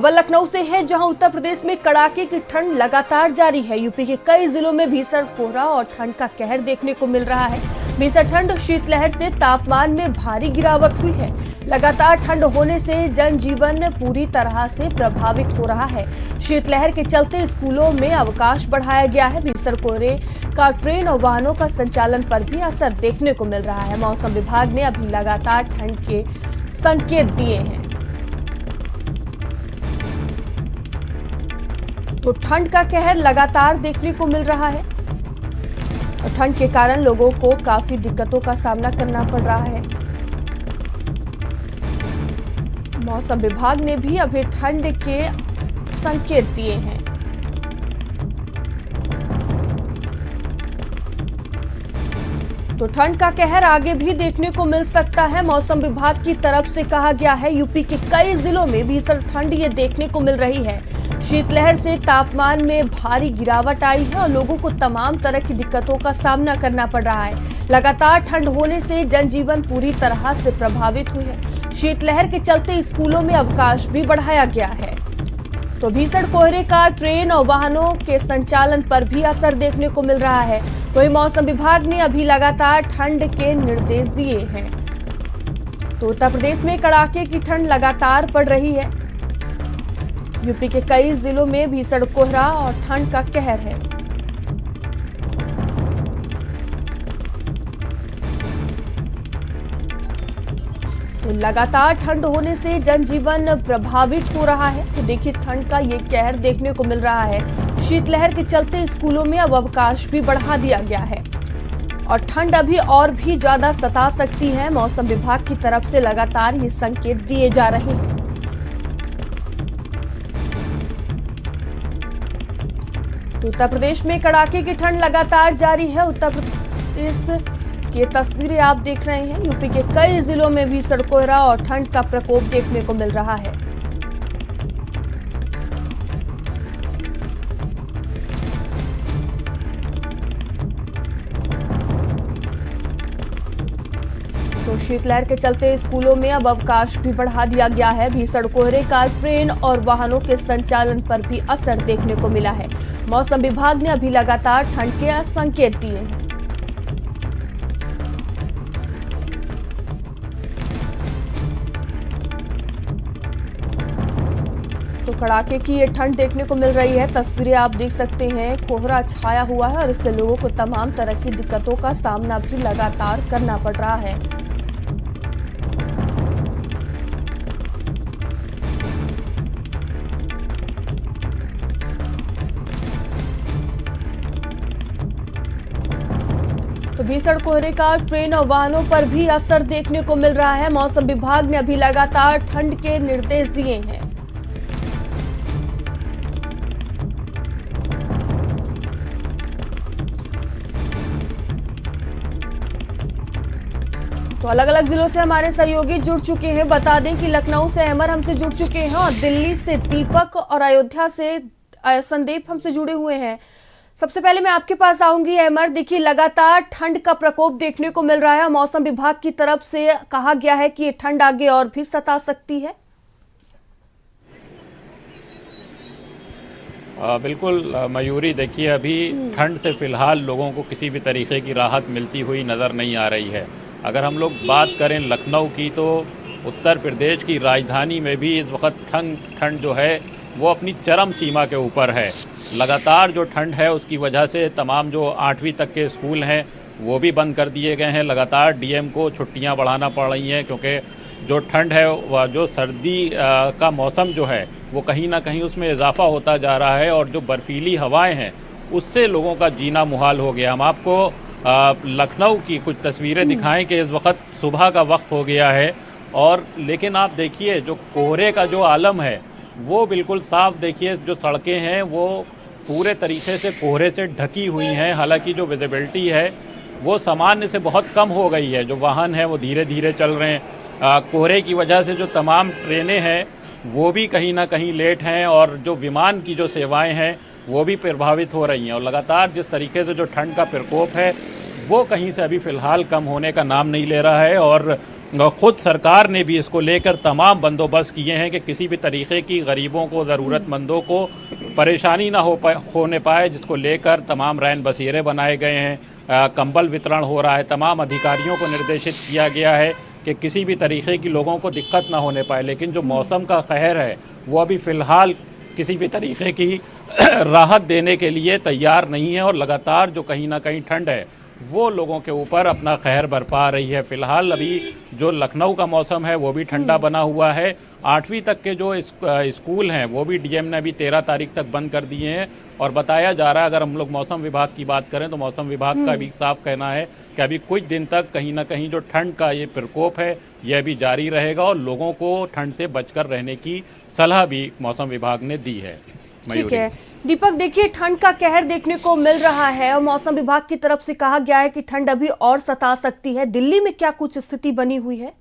वह लखनऊ से है, जहां उत्तर प्रदेश में कड़ाके की ठंड लगातार जारी है। यूपी के कई जिलों में भीषण कोहरा और ठंड का कहर देखने को मिल रहा है। भीषण ठंड शीतलहर से तापमान में भारी गिरावट हुई है। लगातार ठंड होने से जनजीवन पूरी तरह से प्रभावित हो रहा है। शीतलहर के चलते स्कूलों में अवकाश बढ़ाया गया है। भीषण कोहरे का ट्रेन और वाहनों का संचालन पर भी असर देखने को मिल रहा है। मौसम विभाग ने अभी लगातार ठंड के संकेत दिए हैं। तो ठंड का कहर लगातार देखने को मिल रहा है और ठंड के कारण लोगों को काफी दिक्कतों का सामना करना पड़ रहा है। मौसम विभाग ने भी अभी ठंड के संकेत दिए हैं। तो ठंड का कहर आगे भी देखने को मिल सकता है। मौसम विभाग की तरफ से कहा गया है, यूपी के कई जिलों में भीषण ठंड ये देखने को मिल रही है। शीतलहर से तापमान में भारी गिरावट आई है और लोगों को तमाम तरह की दिक्कतों का सामना करना पड़ रहा है। लगातार ठंड होने से जनजीवन पूरी तरह से प्रभावित हुई है। शीतलहर के चलते स्कूलों में अवकाश भी बढ़ाया गया है। तो भीषण कोहरे का ट्रेन और वाहनों के संचालन पर भी असर देखने को मिल रहा है। वहीं मौसम विभाग ने अभी लगातार ठंड के निर्देश दिए हैं। तो उत्तर प्रदेश में कड़ाके की ठंड लगातार पड़ रही है। यूपी के कई जिलों में भीषण कोहरा और ठंड का कहर है। तो लगातार ठंड होने से जनजीवन प्रभावित हो रहा है। तो देखिए, ठंड का ये कहर देखने को मिल रहा है। शीतलहर के चलते स्कूलों में अब अवकाश भी बढ़ा दिया गया है और ठंड अभी और भी ज्यादा सता सकती है। मौसम विभाग की तरफ से लगातार ये संकेत दिए जा रहे हैं। तो उत्तर प्रदेश में कड़ाके की ठंड लगातार जारी है। उत्तर प्रदेश की तस्वीरें आप देख रहे हैं। यूपी के कई जिलों में भीषण कोहरा और ठंड का प्रकोप देखने को मिल रहा है। तो शीतलहर के चलते स्कूलों में अब अवकाश भी बढ़ा दिया गया है। भीषण कोहरे का ट्रेन और वाहनों के संचालन पर भी असर देखने को मिला है। मौसम विभाग ने अभी लगातार ठंड के संकेत दिए हैं। तो कड़ाके की ये ठंड देखने को मिल रही है। तस्वीरें आप देख सकते हैं, कोहरा छाया हुआ है और इससे लोगों को तमाम तरह की दिक्कतों का सामना भी लगातार करना पड़ रहा है। तो भीषण कोहरे का ट्रेन और वाहनों पर भी असर देखने को मिल रहा है। मौसम विभाग ने अभी लगातार ठंड के निर्देश दिए हैं। तो अलग अलग जिलों से हमारे सहयोगी जुड़ चुके हैं। बता दें कि लखनऊ से अहमद हमसे जुड़ चुके हैं और दिल्ली से दीपक और अयोध्या से संदीप हमसे जुड़े हुए हैं। सबसे पहले मैं आपके पास आऊंगी अहमद। देखिए, लगातार ठंड का प्रकोप देखने को मिल रहा है। मौसम विभाग की तरफ से कहा गया है कि ये ठंड आगे और भी सता सकती है। बिल्कुल मयूरी, देखिए अभी ठंड से फिलहाल लोगों को किसी भी तरीके की राहत मिलती हुई नज़र नहीं आ रही है। अगर हम लोग बात करें लखनऊ की, तो उत्तर प्रदेश की राजधानी में भी इस वक्त ठंड जो है वो अपनी चरम सीमा के ऊपर है। लगातार जो ठंड है उसकी वजह से तमाम जो 8वीं तक के स्कूल हैं वो भी बंद कर दिए गए हैं। लगातार डीएम को छुट्टियां बढ़ाना पड़ रही हैं, क्योंकि जो ठंड है वह जो सर्दी का मौसम जो है वो कहीं ना कहीं उसमें इजाफा होता जा रहा है और जो बर्फीली हवाएं हैं उससे लोगों का जीना मुहाल हो गया। हम आपको लखनऊ की कुछ तस्वीरें दिखाएं कि इस वक्त सुबह का वक्त हो गया है और लेकिन आप देखिए जो कोहरे का जो आलम है वो बिल्कुल साफ। देखिए, जो सड़कें हैं वो पूरे तरीके से कोहरे से ढकी हुई हैं। हालांकि जो विजिबिलिटी है वो सामान्य से बहुत कम हो गई है। जो वाहन हैं वो धीरे धीरे चल रहे हैं। कोहरे की वजह से जो तमाम ट्रेनें हैं वो भी कहीं ना कहीं लेट हैं और जो विमान की जो सेवाएं हैं वो भी प्रभावित हो रही हैं। और लगातार जिस तरीके से जो ठंड का प्रकोप है वो कहीं से अभी फ़िलहाल कम होने का नाम नहीं ले रहा है और खुद सरकार ने भी इसको लेकर तमाम बंदोबस्त किए हैं कि किसी भी तरीके की गरीबों को, ज़रूरतमंदों को परेशानी ना होने पाए, जिसको लेकर तमाम रैन बसेरे बनाए गए हैं, कंबल वितरण हो रहा है। तमाम अधिकारियों को निर्देशित किया गया है कि किसी भी तरीके की लोगों को दिक्कत ना होने पाए। लेकिन जो मौसम का कहर है वो अभी फ़िलहाल किसी भी तरीके की राहत देने के लिए तैयार नहीं है, और लगातार जो कहीं ना कहीं ठंड है वो लोगों के ऊपर अपना कहर बरपा रही है। फिलहाल अभी जो लखनऊ का मौसम है वो भी ठंडा बना हुआ है। 8वीं तक के जो स्कूल हैं वो भी डीएम ने अभी 13 तारीख तक बंद कर दिए हैं, और बताया जा रहा है, अगर हम लोग मौसम विभाग की बात करें तो मौसम विभाग का भी साफ कहना है कि अभी कुछ दिन तक कहीं ना कहीं जो ठंड का ये प्रकोप है यह भी जारी रहेगा, और लोगों को ठंड से बचकर रहने की सलाह भी मौसम विभाग ने दी है। ठीक है दीपक, देखिए ठंड का कहर देखने को मिल रहा है और मौसम विभाग की तरफ से कहा गया है कि ठंड अभी और सता सकती है। दिल्ली में क्या कुछ स्थिति बनी हुई है?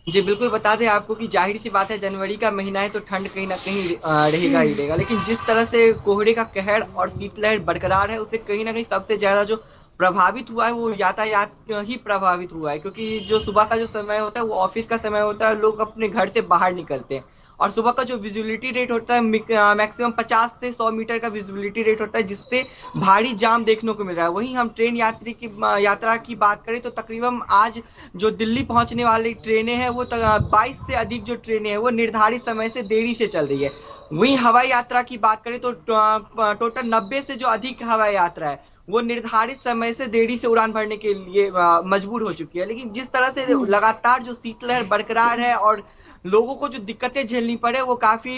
जी बिल्कुल, बता दें आपको कि जाहिर सी बात है, जनवरी का महीना है तो ठंड कहीं ना कहीं रहेगा ही रहेगा। लेकिन जिस तरह से कोहरे का कहर और शीतलहर बरकरार है, उससे कहीं ना कहीं सबसे ज्यादा जो प्रभावित हुआ है वो यातायात ही प्रभावित हुआ है। क्योंकि जो सुबह का जो समय होता है वो ऑफिस का समय होता है, लोग अपने घर से बाहर निकलते हैं, और सुबह का जो विजिबिलिटी रेट होता है मैक्सिमम 50 से 100 मीटर का विजिबिलिटी रेट होता है, जिससे भारी जाम देखने को मिल रहा है। वहीं हम ट्रेन यात्रा की बात करें तो तकरीबन आज जो दिल्ली पहुंचने वाली ट्रेनें हैं वो 22 से अधिक जो ट्रेनें हैं वो निर्धारित समय से देरी से चल रही है। वहीं हवाई यात्रा की बात करें तो टोटल 90 से जो अधिक हवाई यात्रा है वो निर्धारित समय से देरी से उड़ान भरने के लिए मजबूर हो चुकी है। लेकिन जिस तरह से लगातार जो शीतलहर बरकरार है और लोगों को जो दिक्कतें झेलनी पड़े वो काफी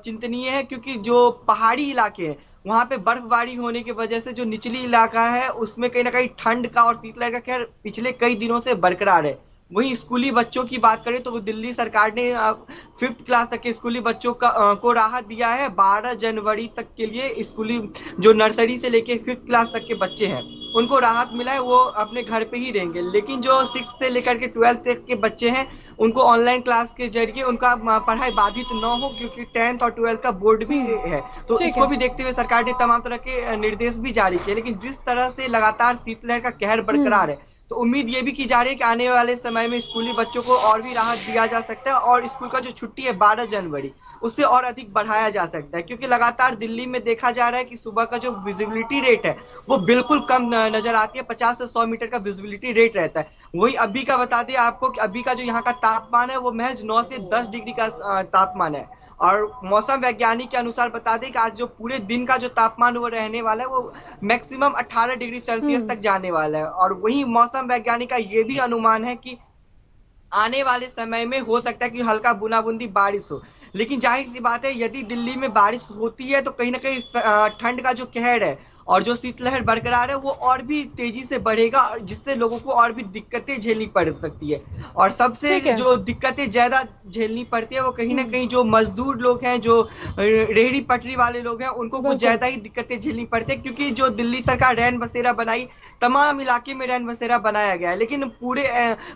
चिंतनीय है, क्योंकि जो पहाड़ी इलाके हैं वहां पे बर्फबारी होने की वजह से जो निचली इलाका है उसमें कहीं ना कहीं ठंड का और शीतलहर का कहर पिछले कई दिनों से बरकरार है। वहीं स्कूली बच्चों की बात करें तो दिल्ली सरकार ने 5th क्लास तक के स्कूली बच्चों को राहत दिया है। 12 जनवरी तक के लिए स्कूली जो नर्सरी से लेके 5th क्लास तक के बच्चे हैं उनको राहत मिला है, वो अपने घर पे ही रहेंगे। लेकिन जो 6th से लेकर के 12th तक के बच्चे हैं उनको ऑनलाइन क्लास के जरिए उनका पढ़ाई बाधित न हो, क्योंकि 10th और 12th का बोर्ड भी है, तो इसको भी देखते हुए सरकार ने तमाम तरह के निर्देश भी जारी किए। लेकिन जिस तरह से लगातार शीतलहर का कहर बरकरार है तो उम्मीद ये भी की जा रही है कि आने वाले समय में स्कूली बच्चों को और भी राहत दिया जा सकता है, और स्कूल का जो छुट्टी है 12 जनवरी उससे और अधिक बढ़ाया जा सकता है। क्योंकि लगातार दिल्ली में देखा जा रहा है कि सुबह का जो विजिबिलिटी रेट है वो बिल्कुल कम नजर आती है, 50 से 100 मीटर का विजिबिलिटी रेट रहता है। वही अभी का बता दें आपको कि अभी का जो यहाँ का तापमान है वो महज 9 से 10 डिग्री का तापमान है, और मौसम वैज्ञानिक के अनुसार बता दें कि आज जो पूरे दिन का जो तापमान वो रहने वाला है वो मैक्सिमम 18 डिग्री सेल्सियस तक जाने वाला है। और वही मौसम वैज्ञानिक का ये भी अनुमान है कि आने वाले समय में हो सकता है कि हल्का बूंदाबांदी बारिश हो। लेकिन जाहिर सी बात है, यदि दिल्ली में बारिश होती है तो कहीं ना कहीं ठंड का जो कहर है और जो शीतलहर बरकरार है वो और भी तेजी से बढ़ेगा, जिससे लोगों को और भी दिक्कतें झेलनी पड़ सकती है। और सबसे जो दिक्कतें ज्यादा झेलनी पड़ती है वो कहीं ना कहीं जो मजदूर लोग हैं, जो रेहड़ी पटरी वाले लोग हैं, उनको कुछ ज्यादा ही दिक्कतें झेलनी पड़ती है। क्योंकि जो दिल्ली सरकार रैन बसेरा बनाई, तमाम इलाके में रैन बसेरा बनाया गया है, लेकिन पूरे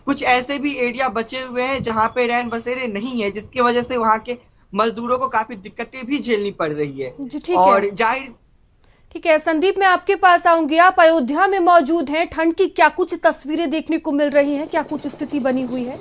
कुछ ऐसे भी एरिया बचे हुए हैं जहाँ पे रैन बसेरे नहीं है, जिसकी वजह से वहाँ के मजदूरों को काफी दिक्कतें भी झेलनी पड़ रही है। और जाहिर ठीक है संदीप, मैं आपके पास आऊंगी। आप अयोध्या में मौजूद हैं, ठंड की क्या कुछ तस्वीरें देखने को मिल रही हैं, क्या कुछ स्थिति बनी हुई है?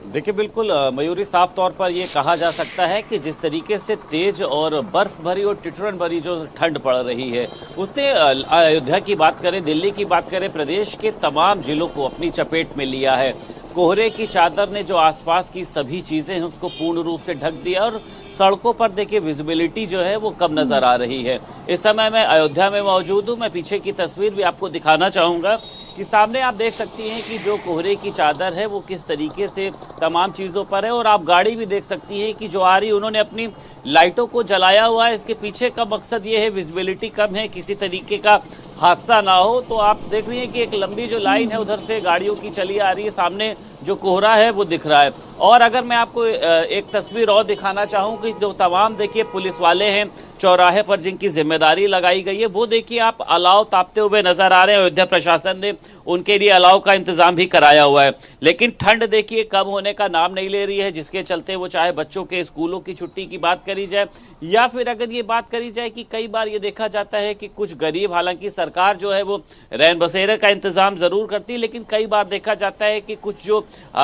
देखिए बिल्कुल मयूरी, साफ तौर पर ये कहा जा सकता है कि जिस तरीके से तेज और बर्फ भरी और टिटरन भरी जो ठंड पड़ रही है उसने अयोध्या की बात करें, दिल्ली की बात करें, प्रदेश के तमाम जिलों को अपनी चपेट में लिया है। कोहरे की चादर ने जो आसपास की सभी चीजें हैं उसको पूर्ण रूप से ढक दिया, और सड़कों पर देखिए विजिबिलिटी जो है वो कम नजर आ रही है। इस समय मैं अयोध्या में मौजूद हूँ। मैं पीछे की तस्वीर भी आपको दिखाना चाहूँगा कि सामने आप देख सकती हैं कि जो कोहरे की चादर है वो किस तरीके से तमाम चीज़ों पर है, और आप गाड़ी भी देख सकती हैं कि जो आ रही उन्होंने अपनी लाइटों को जलाया हुआ है। इसके पीछे का मकसद ये है विजिबिलिटी कम है, किसी तरीके का हादसा ना हो। तो आप देख रही हैं कि एक लंबी जो लाइन है उधर से गाड़ियों की चली आ रही है, सामने जो कोहरा है वो दिख रहा है। और अगर मैं आपको एक तस्वीर और दिखाना चाहूँ कि जो तमाम देखिए पुलिस वाले हैं चौराहे पर जिनकी जिम्मेदारी लगाई गई है, वो देखिए आप अलाव तापते हुए नजर आ रहे हैं। अयोध्या प्रशासन ने उनके लिए अलाव का इंतजाम भी कराया हुआ है। लेकिन ठंड देखिए कम होने का नाम नहीं ले रही है, जिसके चलते वो चाहे बच्चों के स्कूलों की छुट्टी की बात करी जाए या फिर अगर ये बात करी जाए कि कई बार ये देखा जाता है कि कुछ गरीब, हालांकि सरकार जो है वो रैन बसेरे का इंतजाम जरूर करती है, लेकिन कई बार देखा जाता है कि कुछ जो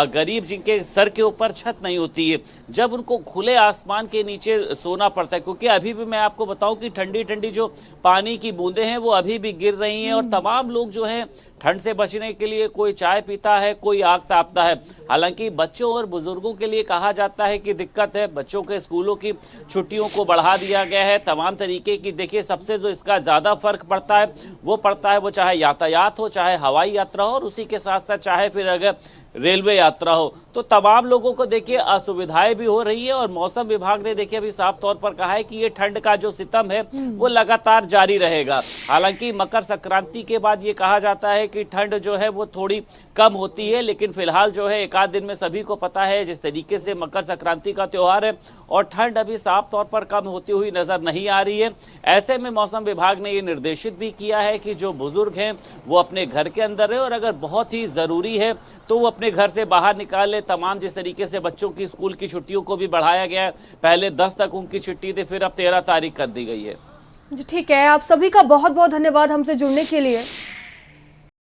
गरीब जिनके सर के ऊपर छत नहीं होती है, जब उनको खुले आसमान के नीचे सोना पड़ता है, क्योंकि अभी भी मैं आपको बताऊं कि ठंडी ठंडी जो पानी की बूंदें हैं वो अभी भी गिर रही हैं और तमाम लोग जो है ठंड से बचने के लिए कोई चाय पीता है, कोई आग तापता है। हालांकि बच्चों और बुजुर्गों के लिए कहा जाता है कि दिक्कत है, बच्चों के स्कूलों की छुट्टियों को बढ़ा दिया गया है तमाम तरीके की। देखिए सबसे जो इसका ज्यादा फर्क पड़ता है वो चाहे यातायात हो, चाहे हवाई यात्रा हो और उसी के साथ साथ चाहे फिर अगर रेलवे यात्रा हो, तो तमाम लोगों को देखिए असुविधाएं भी हो रही है। और मौसम विभाग ने देखिए अभी साफ तौर पर कहा है कि ये ठंड का जो सितम है वो लगातार जारी रहेगा। हालांकि मकर संक्रांति के बाद ये कहा जाता है कि ठंड जो है वो थोड़ी कम होती है, लेकिन फिलहाल जो है एक आध दिन में सभी को पता है जिस तरीके से मकर संक्रांति का त्योहार है और ठंड अभी साफ तौर पर कम होती हुई नजर नहीं आ रही है। ऐसे में मौसम विभाग ने ये निर्देशित भी किया है कि जो बुजुर्ग हैं वो अपने घर के अंदर रहे और अगर बहुत ही जरूरी है तो वो अपने घर से बाहर निकाले। तमाम जिस तरीके से बच्चों की स्कूल की छुट्टियों को भी बढ़ाया गया है, पहले 10 तक उनकी छुट्टी थी, फिर अब 13 तारीख कर दी गई है। जी ठीक है, आप सभी का बहुत बहुत धन्यवाद हमसे जुड़ने के लिए।